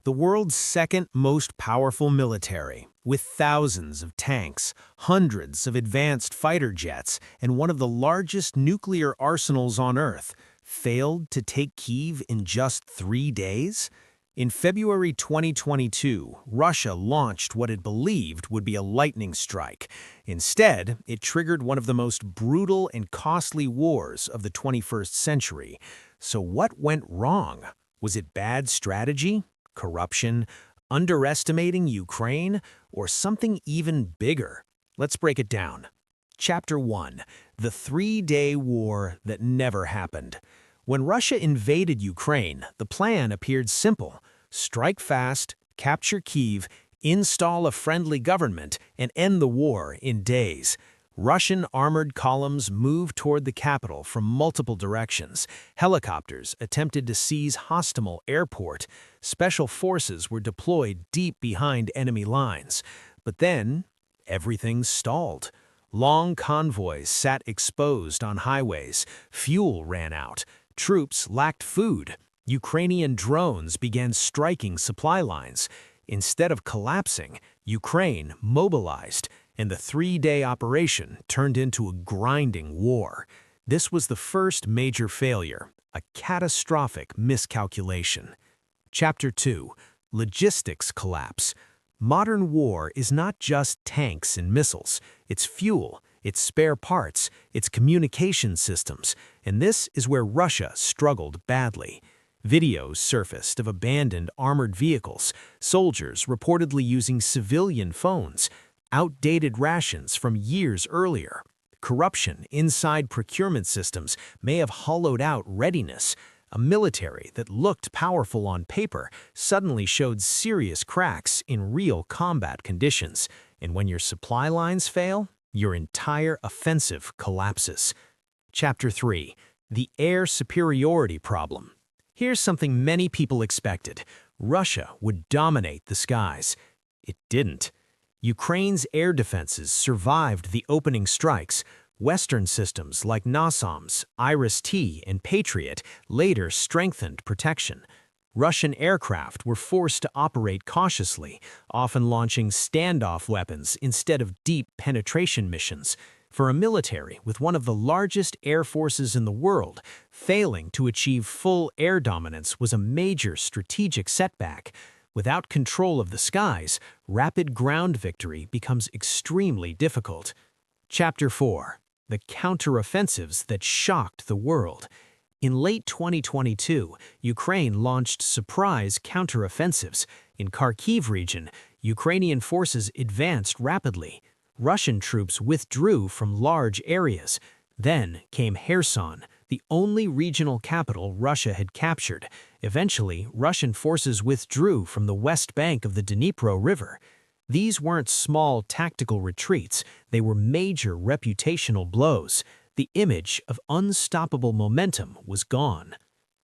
the world's second most powerful military, with thousands of tanks, hundreds of advanced fighter jets, and one of the largest nuclear arsenals on Earth, failed to take Kyiv in just 3 days? In February 2022, Russia launched what it believed would be a lightning strike. Instead, it triggered one of the most brutal and costly wars of the 21st century. So what went wrong? Was it bad strategy? Corruption, underestimating Ukraine, or something even bigger? Let's break it down. Chapter 1. The 3-day war that never happened. When Russia invaded Ukraine, the plan appeared simple. Strike fast, capture Kyiv, install a friendly government, and end the war in days. Russian armored columns moved toward the capital from multiple directions. Helicopters attempted to seize Hostomel Airport. Special forces were deployed deep behind enemy lines. But then, everything stalled. Long convoys sat exposed on highways. Fuel ran out. Troops lacked food. Ukrainian drones began striking supply lines. Instead of collapsing, Ukraine mobilized, and the 3-day operation turned into a grinding war. This was the first major failure, a catastrophic miscalculation. Chapter 2. Logistics collapse. Modern war is not just tanks and missiles. It's fuel, its spare parts, its communication systems, and this is where Russia struggled badly. Videos surfaced of abandoned armored vehicles, soldiers reportedly using civilian phones, outdated rations from years earlier. Corruption inside procurement systems may have hollowed out readiness. A military that looked powerful on paper suddenly showed serious cracks in real combat conditions. And when your supply lines fail, your entire offensive collapses. Chapter 3. The air superiority problem. Here's something many people expected. Russia would dominate the skies. It didn't. Ukraine's air defenses survived the opening strikes. Western systems like NASAMS, Iris-T, and Patriot later strengthened protection. Russian aircraft were forced to operate cautiously, often launching standoff weapons instead of deep penetration missions. For a military with one of the largest air forces in the world, failing to achieve full air dominance was a major strategic setback. Without control of the skies, rapid ground victory becomes extremely difficult. Chapter 4. The counteroffensives that shocked the world. In late 2022, Ukraine launched surprise counteroffensives. In Kharkiv region, Ukrainian forces advanced rapidly. Russian troops withdrew from large areas. Then came Kherson, the only regional capital Russia had captured. Eventually, Russian forces withdrew from the west bank of the Dnipro River. These weren't small tactical retreats, they were major reputational blows. The image of unstoppable momentum was gone.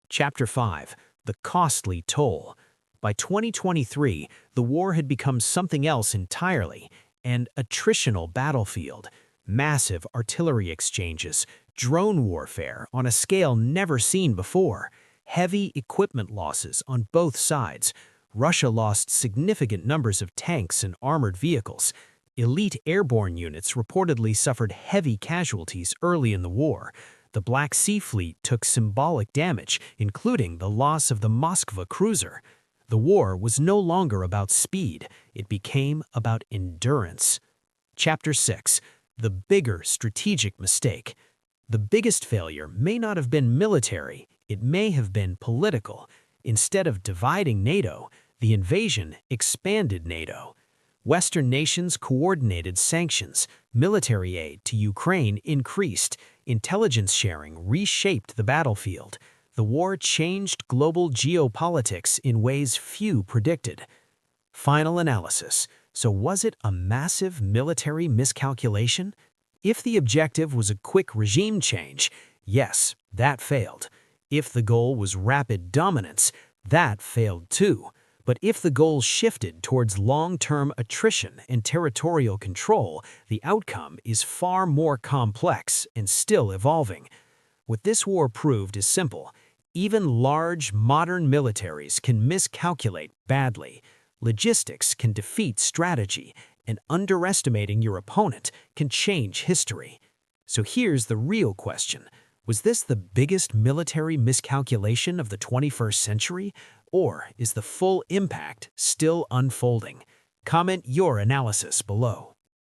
Chapter 5. The costly toll. By 2023, the war had become something else entirely, an attritional battlefield. Massive artillery exchanges, drone warfare on a scale never seen before, heavy equipment losses on both sides. Russia lost significant numbers of tanks and armored vehicles. Elite airborne units reportedly suffered heavy casualties early in the war. The Black Sea Fleet took symbolic damage, including the loss of the Moskva cruiser. The war was no longer about speed, it became about endurance. Chapter 6. The bigger strategic mistake. The biggest failure may not have been military, it may have been political. Instead of dividing NATO, the invasion expanded NATO. Western nations coordinated sanctions, military aid to Ukraine increased, intelligence sharing reshaped the battlefield. The war changed global geopolitics in ways few predicted. Final analysis. So was it a massive military miscalculation? If the objective was a quick regime change, yes, that failed. If the goal was rapid dominance, that failed too. But if the goal shifted towards long-term attrition and territorial control, the outcome is far more complex and still evolving. What this war proved is simple. Even large, modern militaries can miscalculate badly. Logistics can defeat strategy, and underestimating your opponent can change history. So here's the real question. Was this the biggest military miscalculation of the 21st century, or is the full impact still unfolding? Comment your analysis below.